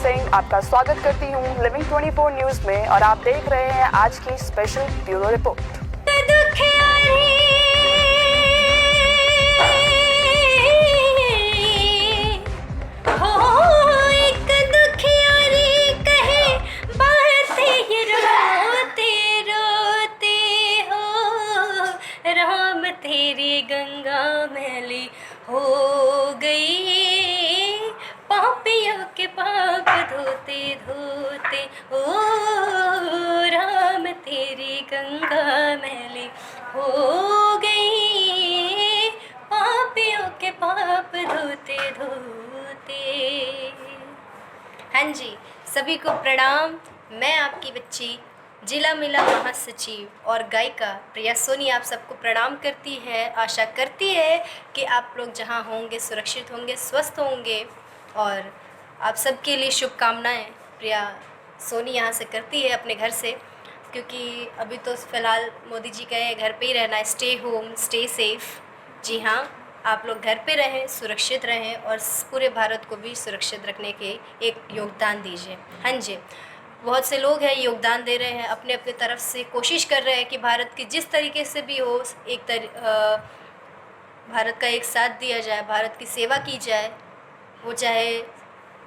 सिंह आपका स्वागत करती हूँ लिविंग 24 न्यूज में और आप देख रहे हैं आज की स्पेशल ब्यूरो रिपोर्ट। तेरी गंगा मैली हो गई, पापियों के पाप धोते धोते, ओ राम तेरी गंगा मैली हो गई, पापियों के पाप धोते धोते। हाँ जी, सभी को प्रणाम। मैं आपकी बच्ची जिला मिला महासचिव और गायिका प्रिया सोनी आप सबको प्रणाम करती है। आशा करती है कि आप लोग जहां होंगे सुरक्षित होंगे, स्वस्थ होंगे और आप सबके लिए शुभकामनाएं प्रिया सोनी यहां से करती है अपने घर से, क्योंकि अभी तो फ़िलहाल मोदी जी कहे घर पे ही रहना है, स्टे होम स्टे सेफ। जी हाँ, आप लोग घर पे रहें, सुरक्षित रहें और पूरे भारत को भी सुरक्षित रखने के एक योगदान दीजिए। हाँ जी, बहुत से लोग हैं योगदान दे रहे हैं, अपने अपने तरफ से कोशिश कर रहे हैं कि भारत की जिस तरीके से भी हो भारत का एक साथ दिया जाए, भारत की सेवा की जाए। वो चाहे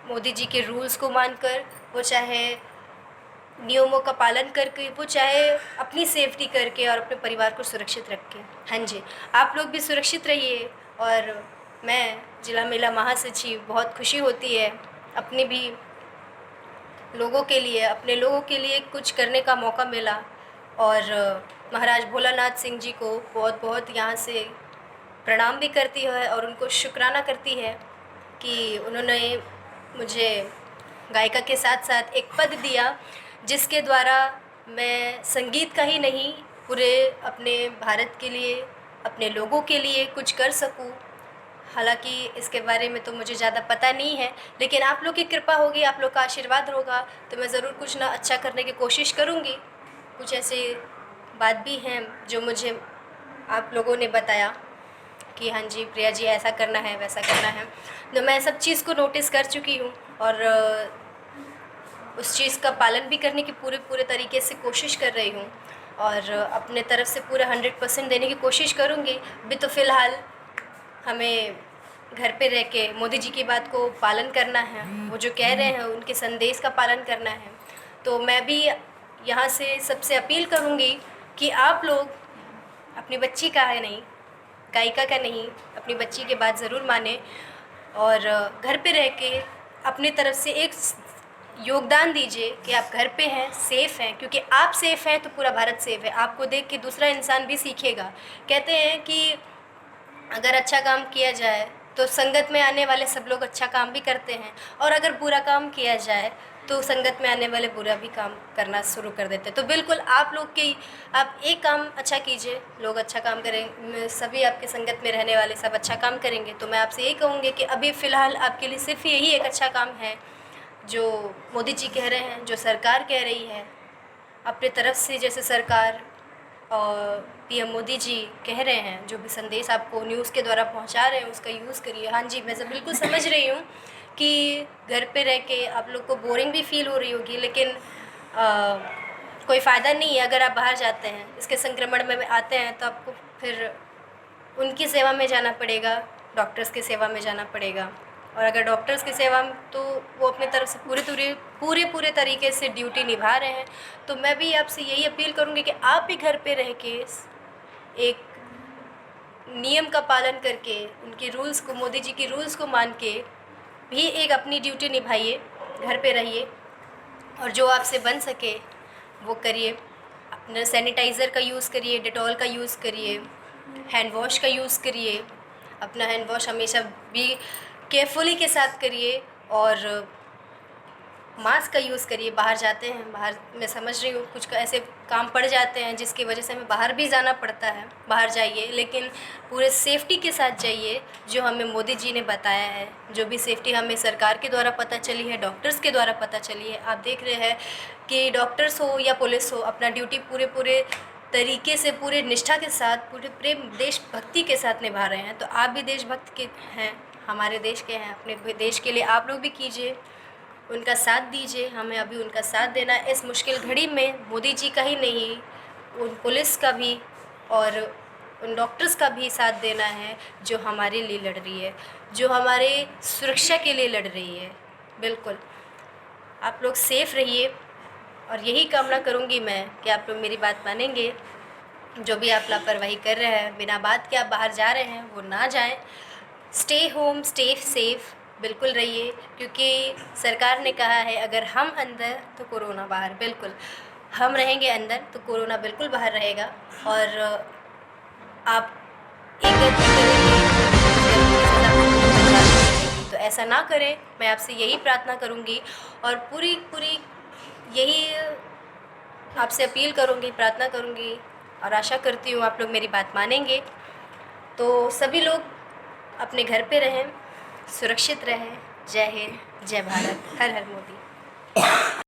मोदी जी के रूल्स को मानकर, वो चाहे नियमों का पालन करके, वो चाहे अपनी सेफ्टी करके और अपने परिवार को सुरक्षित रख के। हाँ जी, आप लोग भी सुरक्षित रहिए और मैं जिला महिला महासचिव बहुत खुशी होती है अपने भी लोगों के लिए, अपने लोगों के लिए कुछ करने का मौका मिला और महाराज भोलानाथ सिंह जी को बहुत बहुत यहाँ से प्रणाम भी करती है और उनको शुक्राना करती है कि उन्होंने मुझे गायिका के साथ साथ एक पद दिया जिसके द्वारा मैं संगीत का ही नहीं पूरे अपने भारत के लिए, अपने लोगों के लिए कुछ कर सकूं। हालांकि इसके बारे में तो मुझे ज़्यादा पता नहीं है, लेकिन आप लोग की कृपा होगी, आप लोग का आशीर्वाद होगा तो मैं ज़रूर कुछ ना अच्छा करने की कोशिश करूँगी। कुछ ऐसे बात भी हैं जो मुझे आप लोगों ने बताया कि हाँ जी प्रिया जी ऐसा करना है वैसा करना है, तो मैं सब चीज़ को नोटिस कर चुकी हूँ और उस चीज़ का पालन भी करने की पूरे तरीके से कोशिश कर रही हूँ और अपने तरफ से पूरा 100% देने की कोशिश करूँगी। अभी तो फ़िलहाल हमें घर पे रह के मोदी जी की बात को पालन करना है, वो जो कह रहे हैं उनके संदेश का पालन करना है। तो मैं भी यहाँ से सबसे अपील करूँगी कि आप लोग अपनी बच्ची का है नहीं, गायिका का नहीं, अपनी बच्ची की बात ज़रूर माने और घर पे रह के अपनी तरफ से एक योगदान दीजिए कि आप घर पे हैं, सेफ़ हैं, क्योंकि आप सेफ़ हैं तो पूरा भारत सेफ़ है। आपको देख के दूसरा इंसान भी सीखेगा। कहते हैं कि अगर अच्छा काम किया जाए तो संगत में आने वाले सब लोग अच्छा काम भी करते हैं और अगर बुरा काम किया जाए तो संगत में आने वाले बुरा भी काम करना शुरू कर देते हैं। तो बिल्कुल आप एक काम अच्छा कीजिए, लोग अच्छा काम करें, सभी आपके संगत में रहने वाले सब अच्छा काम करेंगे। तो मैं आपसे यही कहूँगी कि अभी फ़िलहाल आपके लिए सिर्फ यही एक अच्छा काम है जो मोदी जी कह रहे हैं, जो सरकार कह रही है अपने तरफ से। जैसे सरकार और पीएम मोदी जी कह रहे हैं, जो भी संदेश आपको न्यूज़ के द्वारा पहुंचा रहे हैं उसका यूज़ करिए। हाँ जी, मैं सब बिल्कुल समझ रही हूँ कि घर पे रह के आप लोग को बोरिंग भी फील हो रही होगी, लेकिन कोई फ़ायदा नहीं है अगर आप बाहर जाते हैं, इसके संक्रमण में आते हैं तो आपको फिर उनकी सेवा में जाना पड़ेगा, डॉक्टर्स की सेवा में जाना पड़ेगा। और अगर डॉक्टर्स की सेवा में तो वो अपनी तरफ से पूरे तरीके से ड्यूटी निभा रहे हैं। तो मैं भी आपसे यही अपील करूँगी कि आप भी घर पे रह के एक नियम का पालन करके, उनके रूल्स को, मोदी जी के रूल्स को मान के भी एक अपनी ड्यूटी निभाइए, घर पे रहिए और जो आपसे बन सके वो करिए। अपना सैनिटाइज़र का यूज़ करिए, डेटॉल का यूज़ करिए, हैंड वॉश का यूज़ करिए। अपना हैंड वॉश हमेशा भी केयरफुली के साथ करिए और मास्क का यूज़ करिए। बाहर जाते हैं, बाहर मैं समझ रही हूँ कुछ ऐसे काम पड़ जाते हैं जिसकी वजह से हमें बाहर भी जाना पड़ता है। बाहर जाइए लेकिन पूरे सेफ्टी के साथ जाइए, जो हमें मोदी जी ने बताया है, जो भी सेफ्टी हमें सरकार के द्वारा पता चली है, डॉक्टर्स के द्वारा पता चली है। आप देख रहे हैं कि डॉक्टर्स हो या पुलिस हो अपना ड्यूटी पूरे तरीके से, पूरे निष्ठा के साथ, पूरे प्रेम देशभक्ति के साथ निभा रहे हैं। तो आप भी देशभक्त के हैं, हमारे देश के हैं, अपने देश के लिए आप लोग भी कीजिए। उनका साथ दीजिए, हमें अभी उनका साथ देना है इस मुश्किल घड़ी में। मोदी जी का ही नहीं, उन पुलिस का भी और उन डॉक्टर्स का भी साथ देना है जो हमारे लिए लड़ रही है, जो हमारे सुरक्षा के लिए लड़ रही है। बिल्कुल, आप लोग सेफ़ रहिए और यही कामना करूँगी मैं कि आप लोग मेरी बात मानेंगे। जो भी आप लापरवाही कर रहे हैं, बिना बात के आप बाहर जा रहे हैं, वो ना जाएं। स्टे होम, स्टे सेफ़ बिल्कुल रहिए, क्योंकि सरकार ने कहा है अगर हम अंदर तो कोरोना बाहर। बिल्कुल, हम रहेंगे अंदर तो कोरोना बिल्कुल बाहर रहेगा। और आप एक गलती करेंगे, उस गलती की सज़ा आपको भुगतनी पड़ेगी। तो ऐसा ना करें, मैं आपसे यही प्रार्थना करूँगी और पूरी यही आपसे अपील करूँगी, प्रार्थना करूँगी और आशा करती हूँ आप लोग मेरी बात मानेंगे। तो सभी लोग अपने घर पे रहें, सुरक्षित रहें। जय हिंद, जय भारत, हर हर मोदी।